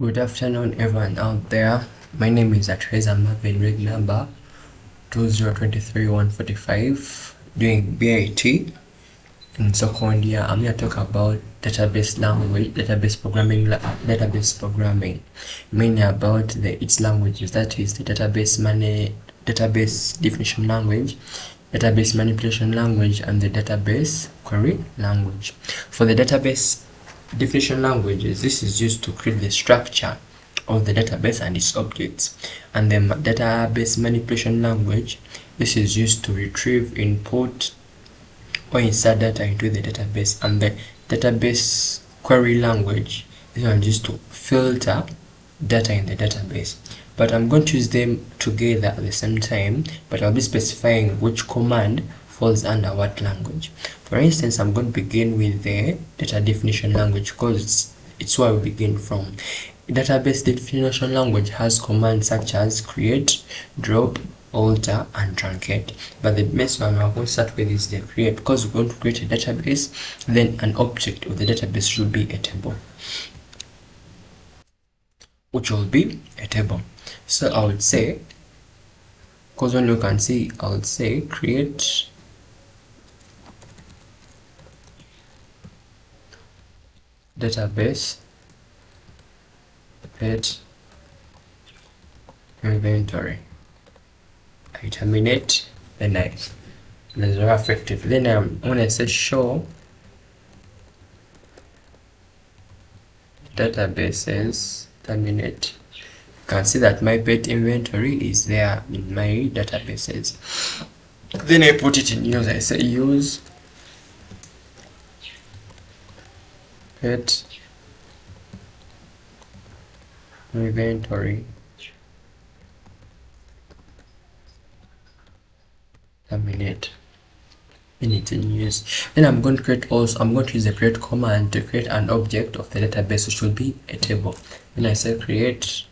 Good afternoon, everyone out there. My name is Teresa Marvin, rig number 2023-145, doing BIT in second year. I'm here to talk about database language, database programming, mainly about its languages. That is the database definition language, database manipulation language, and the database query language. For the database definition languages, this is used to create the structure of the database and its objects. And the database manipulation language, this is used to retrieve, input, or insert data into the database. And the database query language, this one is used to filter data in the database. But I'm going to use them together at the same time, but I'll be specifying which command falls under what language. For instance, I'm going to begin with the data definition language because it's where we begin from. Database definition language has commands such as create, drop, alter, and truncate. But the best one we're going to start with is the create, because we're going to create a database, then an object of the database should be a table, which will be a table. So I would say, because when you can see, I would say create database pet inventory. I terminate, then I reserve effective. Then when I say show databases terminate, you can see that my pet inventory is there in my databases. Then I put it in use. I say use pet inventory terminate in use. Then I'm going to use the create command to create an object of the database, which will be a table. Then I say create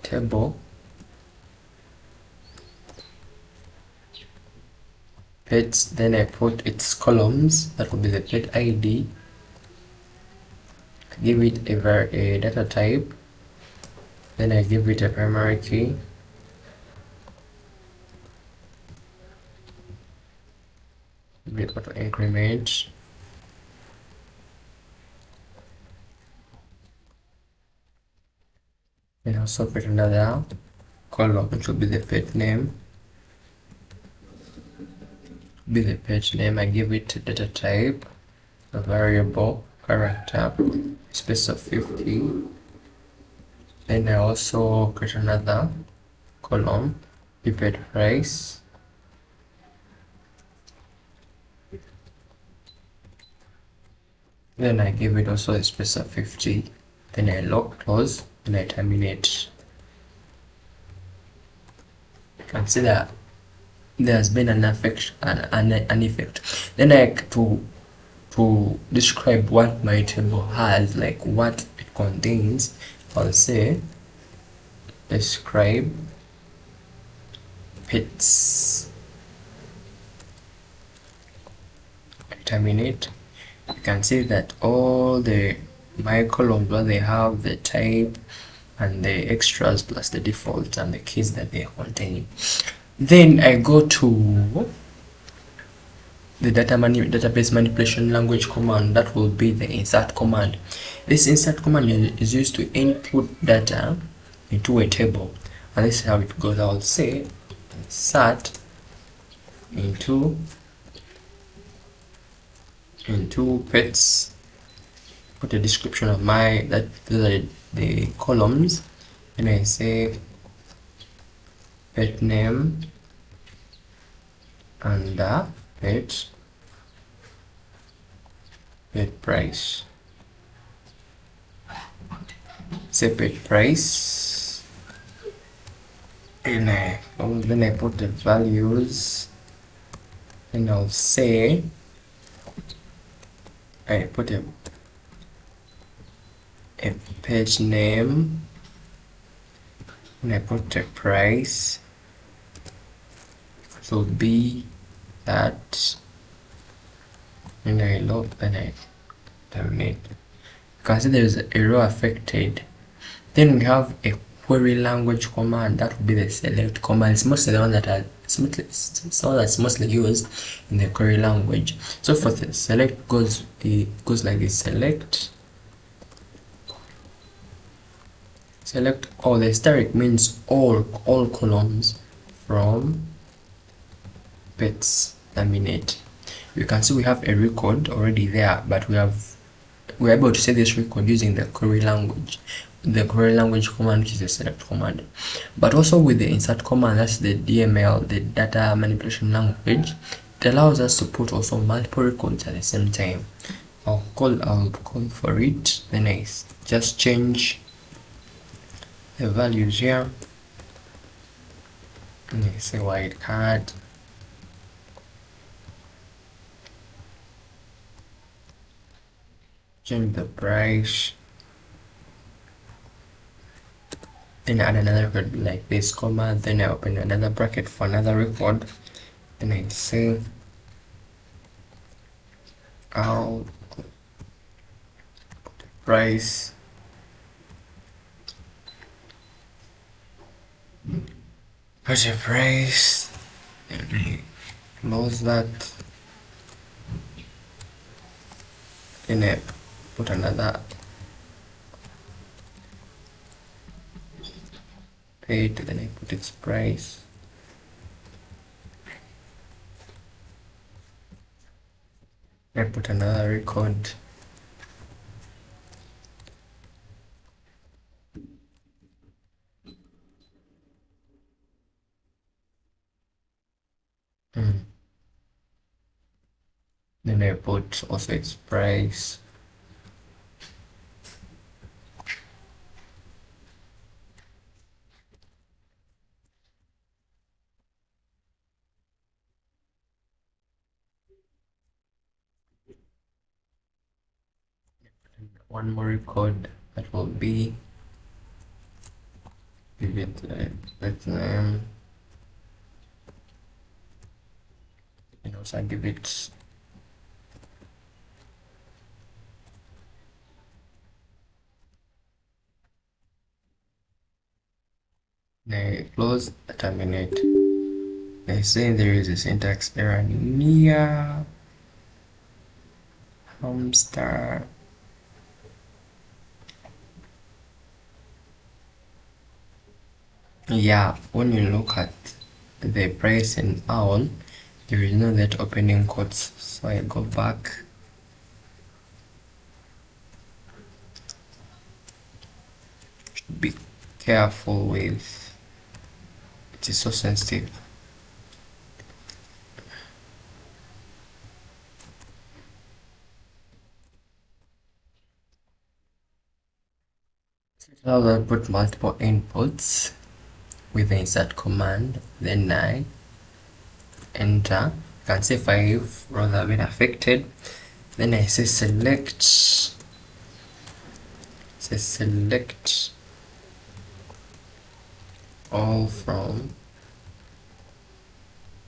table pets, then I put its columns, that will be the pet ID, give it a data type, then I give it a primary key, be able to increment, and also create another column, which will be the pet name. I give it a data type, a variable, character, space of 50. Then I also create another column, pet price, then I give it also a space of 50. Then I lock, close, and I terminate. You can see that there's been an effect. Then to describe what my table has, like what it contains, I'll say describe pets. Terminate. You can see that all my columns, where they have the type and the extras plus the default and the keys that they contain. Then I go to the database manipulation language command, that will be the insert command. This insert command is used to input data into a table, and this is how it goes. I will say insert into pets, put a description of the columns, and I say pet name and pet price. Say pet price, and then I put the values, and I'll say I put a page name, and I put a price, so be that, and I load, and I terminate. You can see there is a row affected. Then we have a query language command. That would be the select command. It's mostly the one that that's mostly used in the query language. So for the select it goes like this: select all. The asterisk means all columns from pets terminate. You can see we have a record already there, but we're able to see this record using the query language command, which is the select command. But also with the insert command, that's the DML, the data manipulation language, it allows us to put also multiple records at the same time. I'll call for it, then I just change the values here, and I say wildcard. Change the price, then add another record like this, comma, then I open another bracket for another record, then I say I'll price put a price, and I close that, then I put another page, then I put its price, I put another record, then I put also its price, one more record that will be, give it let's name, and also give it close, terminate. They say there is a syntax error near hamster. Yeah, when you look at the price in owl, there is no that opening quotes, so I go back. Be careful with it, is so sensitive. Now I put multiple inputs with the insert command, then I enter. You can see 5 rows have been affected. Then I say select all from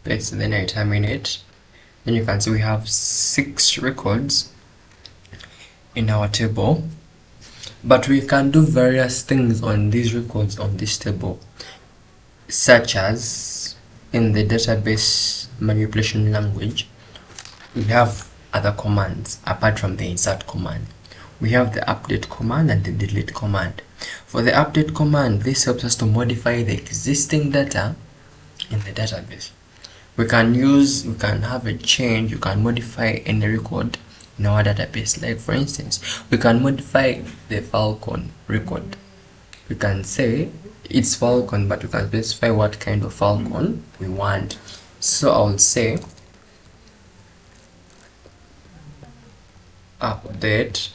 pets, then I terminate. Then you can see we have 6 records in our table, but we can do various things on these records on this table, such as in the database manipulation language we have other commands apart from the insert command. We have the update command and the delete command. For the update command, this helps us to modify the existing data in the database. We can have a change, you can modify any record in our database. Like for instance, we can modify the Falcon record. We can say it's Falcon, but we can specify what kind of Falcon we want. So I'll say update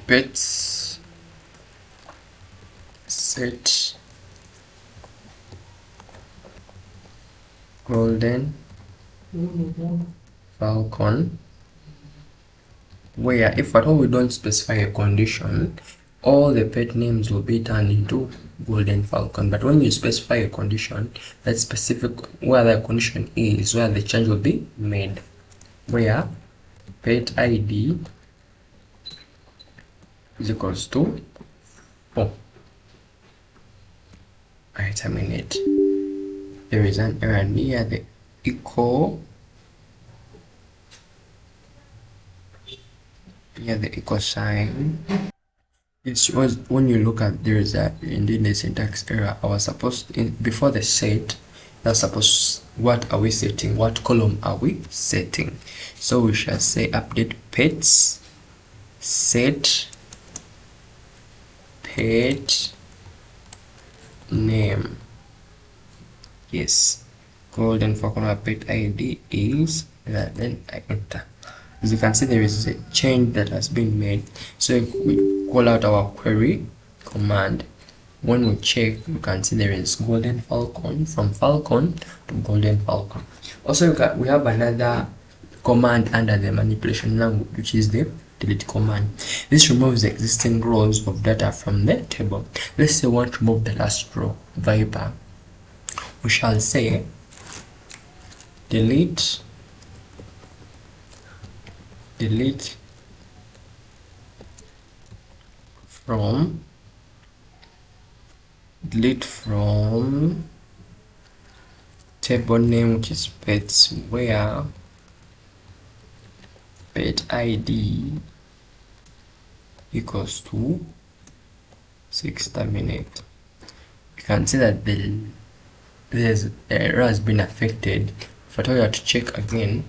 pets set golden Falcon, where if at all we don't specify a condition, all the pet names will be turned into golden Falcon. But when you specify a condition, that's specific where the condition is, where the change will be made, where pet ID is equals to 4. I terminate. There is an error near the equal sign. It was when you look at there is indeed a syntax error. I was supposed before the set. That's supposed, what are we setting? What column are we setting? So we shall say update pets set pet name. Yes, golden for pet ID is that. Then I enter. As you can see, there is a change that has been made. So if we call out our query command, when we check, you can see there is golden falcon, from falcon to golden falcon. Also, we have another command under the manipulation language, which is the delete command. This removes the existing rows of data from the table. Let's say we want to remove the last row, Viper. We shall say delete from table name, which is pets, where pet ID equals to 6 terminate. You can see that there's error has been affected. If I tell you to check again,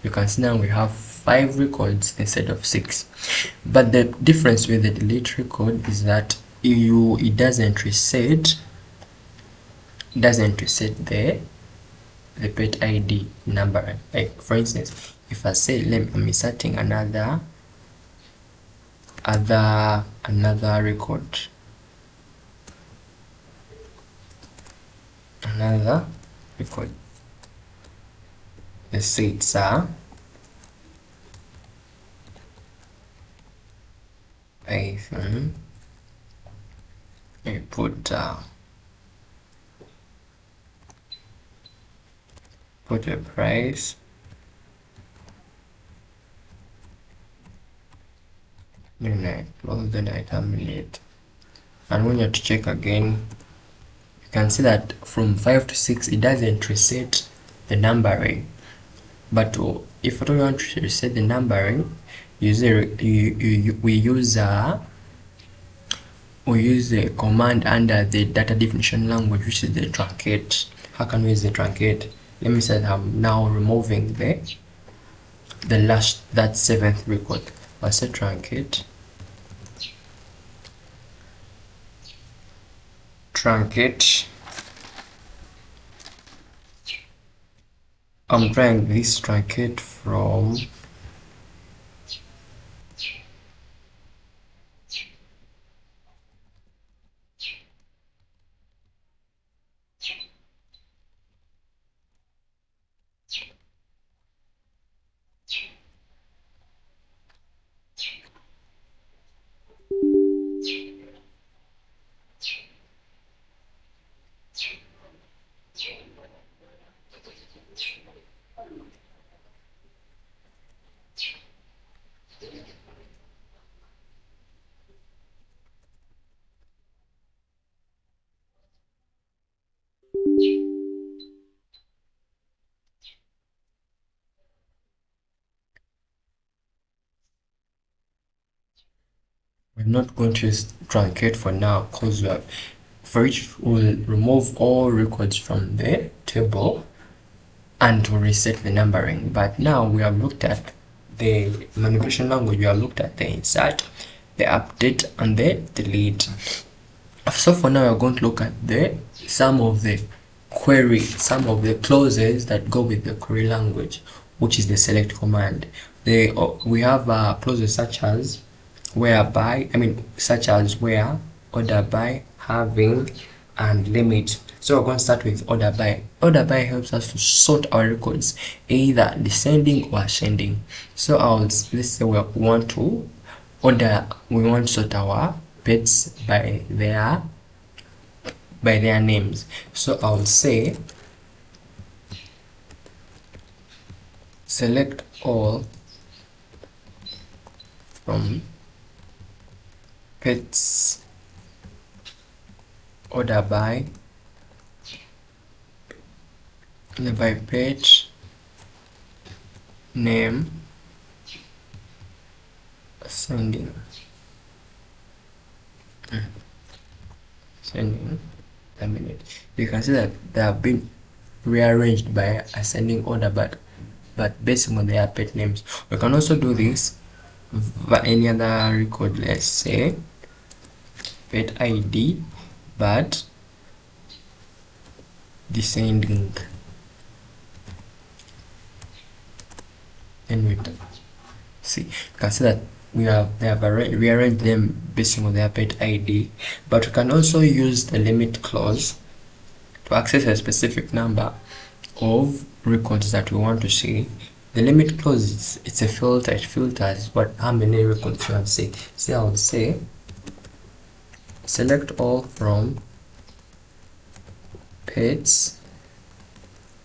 you can see now we have 5 records instead of 6. But the difference with the delete record is that it doesn't reset the pet ID number. Like for instance, if I say I'm inserting another record, let's say it's Python. I put a price, then I close, then I terminate. And when you have to check again, you can see that from 5 to 6 it doesn't reset the numbering. But if you want to reset the numbering, we use a command under the data definition language, which is the truncate. How can we use the truncate? Let me say that I'm now removing that 7th record. I'll say truncate I'm trying this truncate from we're not going to use truncate for now, because for which we'll remove all records from the table and to reset the numbering. But now we have looked at the manipulation language, we have looked at the insert, the update, and the delete. So for now, we're going to look at some of the clauses that go with the query language, which is the select command. We have clauses such as where, order by, having, and limit. So we're going to start with order by. Order by helps us to sort our records, either descending or ascending. So let's say we want to sort our pets by their names. So I'll say select all from pets order by pet name ascending terminate. You can see that they have been rearranged by ascending order, but based on their pet names. We can also do this for any other record. Let's say pet ID but descending, and we see, you can see that they have rearranged them based on their pet ID. But we can also use the limit clause to access a specific number of records that we want to see. The limit clause it's a filter. It filters how many records you want to see. So I would say select all from pets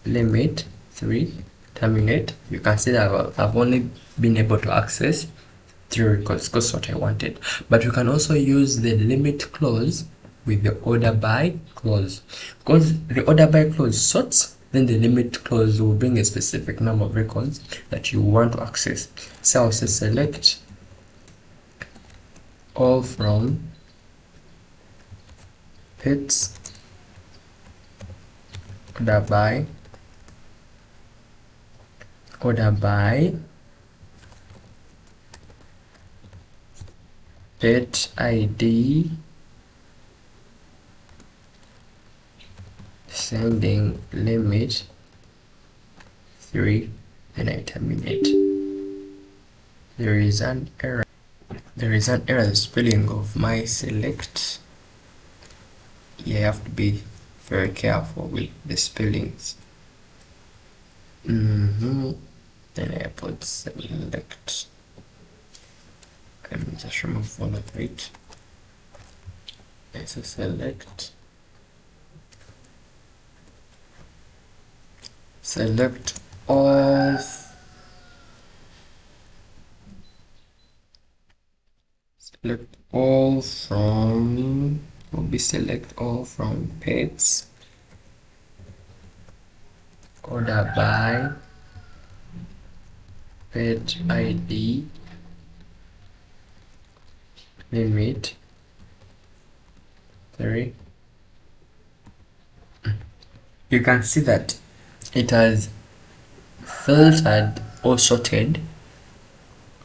limit 3 terminate. You can see that I've only been able to access 3 records because what I wanted. But you can also use the limit clause with the order by clause, because the order by clause sorts, then the limit clause will bring a specific number of records that you want to access. So I'll say select all from pets order by pet ID sending limit 3, then I terminate. There is an error. The spelling of my select. You have to be very careful with the spellings. Then I put select. Let me just remove all of it. There's a select all from select all from pets order by pet ID limit 3. You can see that it has filtered or sorted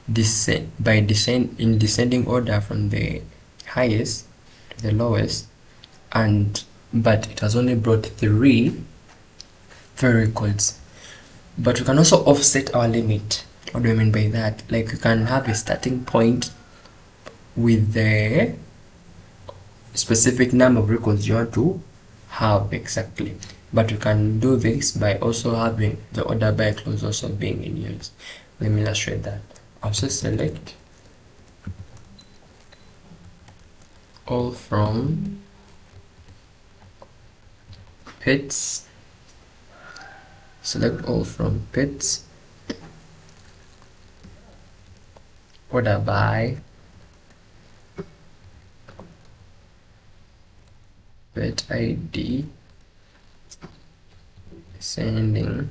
in descending order from the highest to the lowest, but it has only brought 3 records. But we can also offset our limit. What do I mean by that? Like, you can have a starting point with the specific number of records you want to have exactly, but you can do this by also having the order by clause also being in use. Let me illustrate that. I'll just select all from pets, select all from pets order by pet ID sending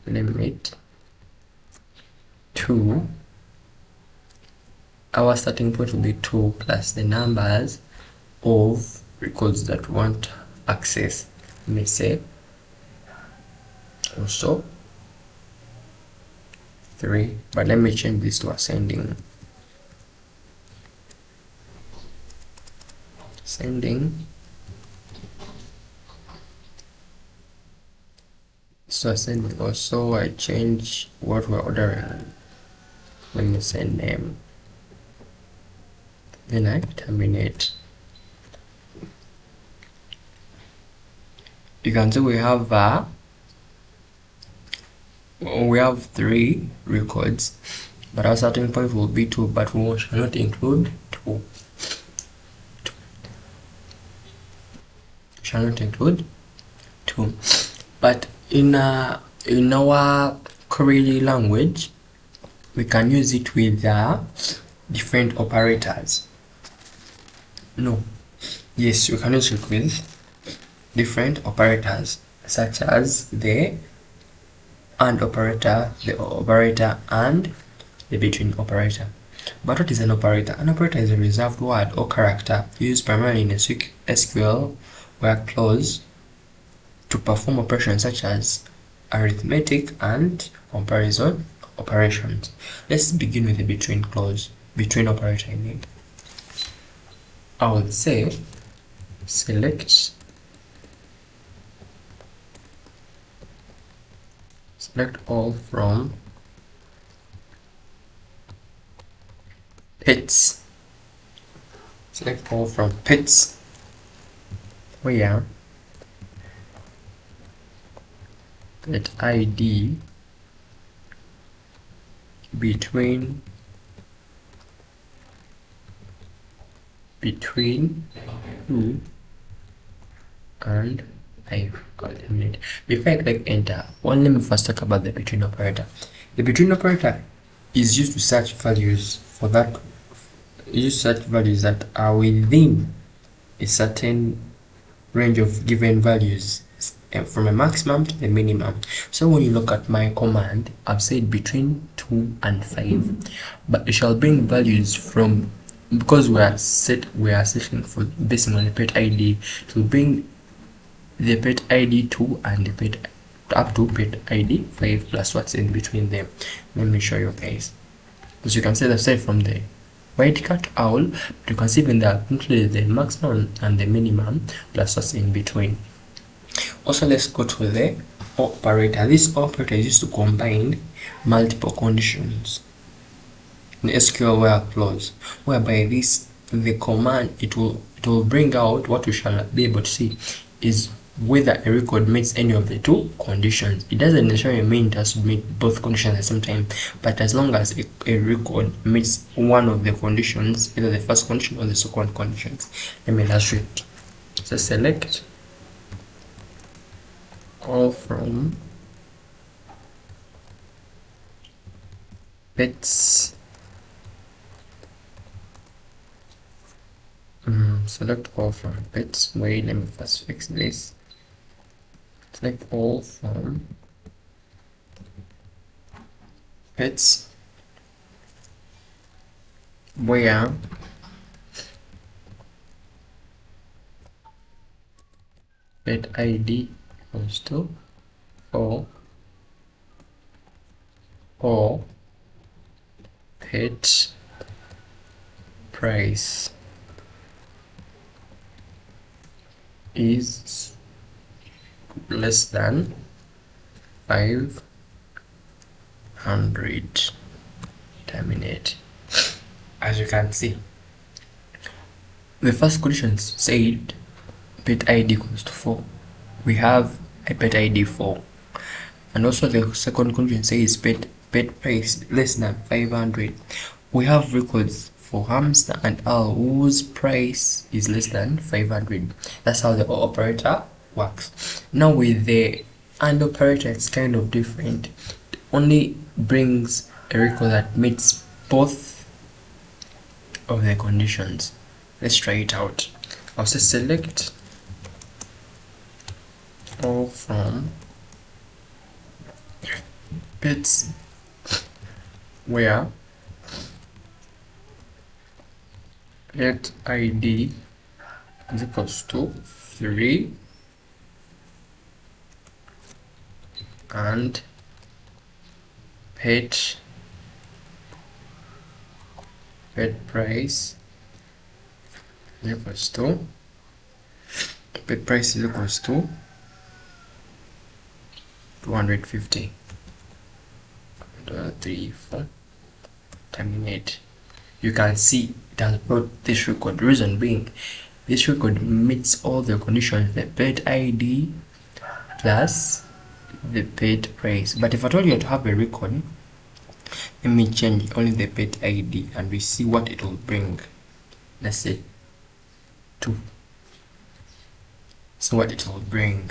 limit 2. Our starting point will be 2 plus the numbers of records that we want access. Let me say also 3, but let me change this to ascending. So ascending also, I change what we're ordering. Let me say name, then I terminate. You can see we have 3 records, but our starting point will be 2, but we shall not include 2. But in our query language, we can use it with different operators. No, yes, you can use it with different operators such as the AND operator, the operator, and the between operator. But what is an operator? An operator is a reserved word or character used primarily in a SQL workflows to perform operations such as arithmetic and comparison operations. Let's begin with the between clause, between operator. I will say select all from pits. Select all from pits where pet ID between 2 and 5. Before I click enter, let me first talk about the between operator. The between operator is used to search values for that. Use search values that are within a certain range of given values, from a maximum to the minimum. So when you look at my command, I've said between 2 and 5, but it shall bring values from, because we are searching for based on the pet ID, to bring the pet ID 2 and the pet up to pet ID 5 plus what's in between them. Let me show you guys. As you can see, aside from the white cat owl, but you can see even that included the maximum and the minimum plus what's in between. Also, let's go to the operator. This operator is used to combine multiple conditions in SQL workflows, whereby the command it will bring out what we shall be able to see is whether a record meets any of the two conditions. It doesn't necessarily mean it has to meet both conditions at the same time, but as long as a record meets one of the conditions, either the first condition or the second conditions. Let me illustrate. So select all from pets. Select all from pets. Wait, let me first fix this. Select all from pets where pet ID equals to 4 or pet price is less than 500. Terminate. As you can see, the first condition said pet ID equals to 4. We have a pet ID 4, and also the second condition says pet price less than 500. We have records for hamster and owl whose price is less than 500. That's how the operator works. Now with the AND operator, it's kind of different. It only brings a record that meets both of the conditions. Let's try it out. I'll say select all from pets where pet ID is equals to 3 and pet price is equals to 250. 3, 4. Terminate. You can see it has brought this record. Reason being, this record meets all the conditions: the pet ID plus the pet price. But if I told you to have a record, let me change only the pet ID and we see what it will bring. Let's say 2. So what it will bring.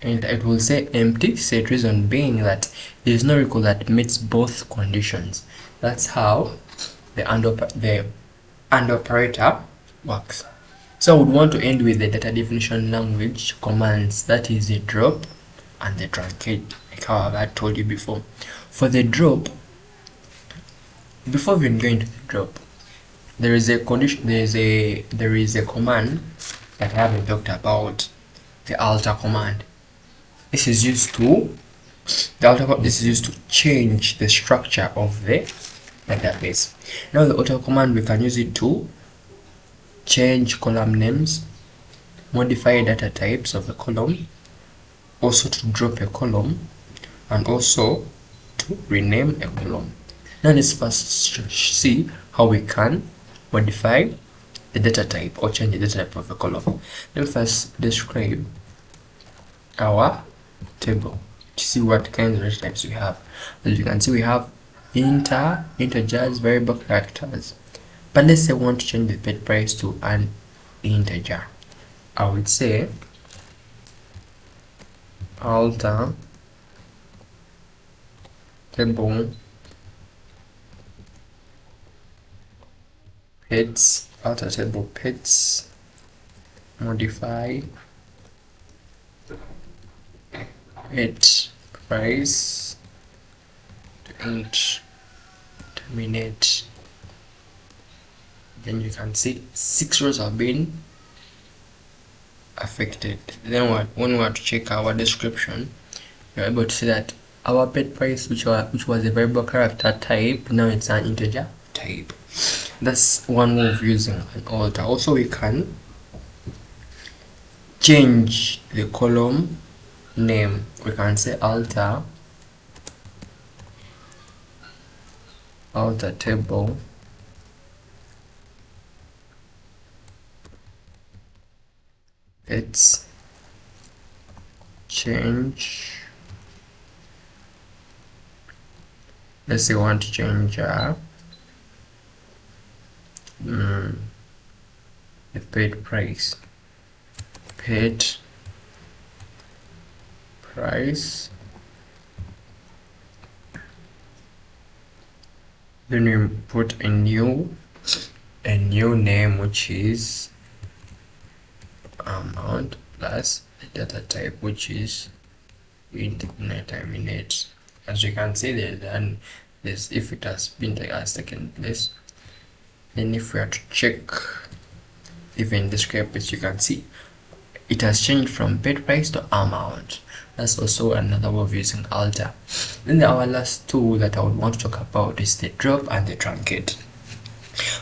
and it will say empty. Set reason being that there is no record that meets both conditions. That's how the AND operator works. So I would want to end with the data definition language commands, that is the drop and the truncate, like how I told you before. For the drop, before even going to the drop, there is a condition, there is a command that I haven't talked about, the alter command. This is used to change the structure of the database. Now the alter command, we can use it to change column names, modify data types of the column, also to drop a column, and also to rename a column. Now let's first see how we can modify the data type or change the data type of the column. Let me first describe our table to see what kinds of data types we have. As you can see, we have integers, variable characters. But let's say I want to change the paid price to an integer. I would say alter table pets, alter table pets, modify pet price to int, terminate. Then you can see 6 rows have been affected. Then when we want to check our description, you're able to see that our pet price, which was a variable character type, now it's an integer type. That's one way of using an alter. Also, we can change the column name. We can say alter table let's change, let's say we want to change the paid price, then we put a new name, which is amount, plus the data type, which is int terminate. As you can see, there's if it has been taken second place. Then if we are to check even the discrepancy, you can see it has changed from paid price to amount. That's also another way of using alter. Then our last tool that I would want to talk about is the drop and the truncate.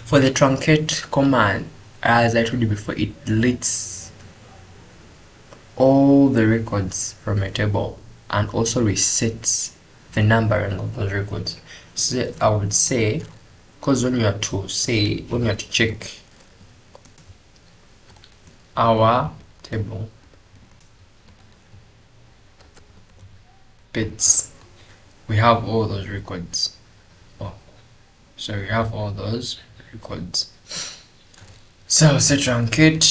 For the truncate command, as I told you before, it deletes all the records from a table and also resets the numbering of those records. So I would say, because when you have to check our table bits, we have all those records. So we have all those records. So say truncate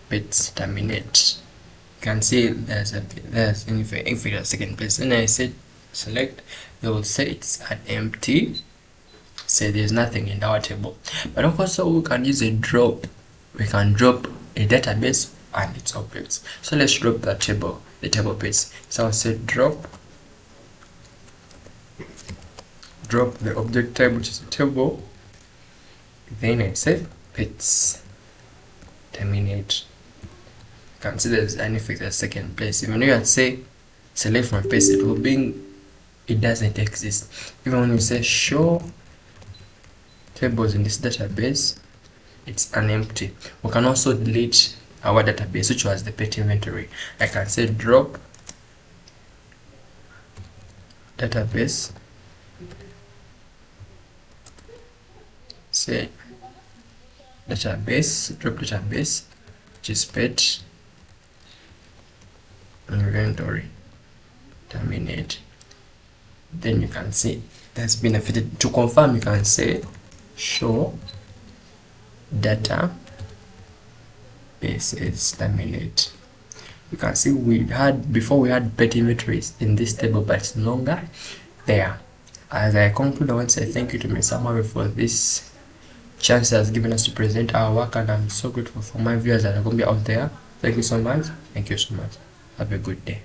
bits terminate. You can see there's if it has second place, and I said select, they will say it's an empty, say there's nothing in our table. But also we can use a drop. We can drop a database and its objects. So let's drop the table bits. So I'll say drop the object type, which is a table, then I say bits terminate. You can see there's an effect at second place. Even when you say select from place, it doesn't exist. Even when you say show tables in this database, it's an empty. We can also delete our database, which was the pet inventory. I can say drop database, say database, drop database, which is pet inventory, terminate. Then you can see that's been affected. To confirm, you can say show data databases. Laminate. You can see before we had pet inventories in this table, but it's no longer there. As I conclude, I want to say thank you to Ms. Amari for this chance has given us to present our work, and I'm so grateful for my viewers that are going to be out there. Thank you so much. Thank you so much. Have a good day.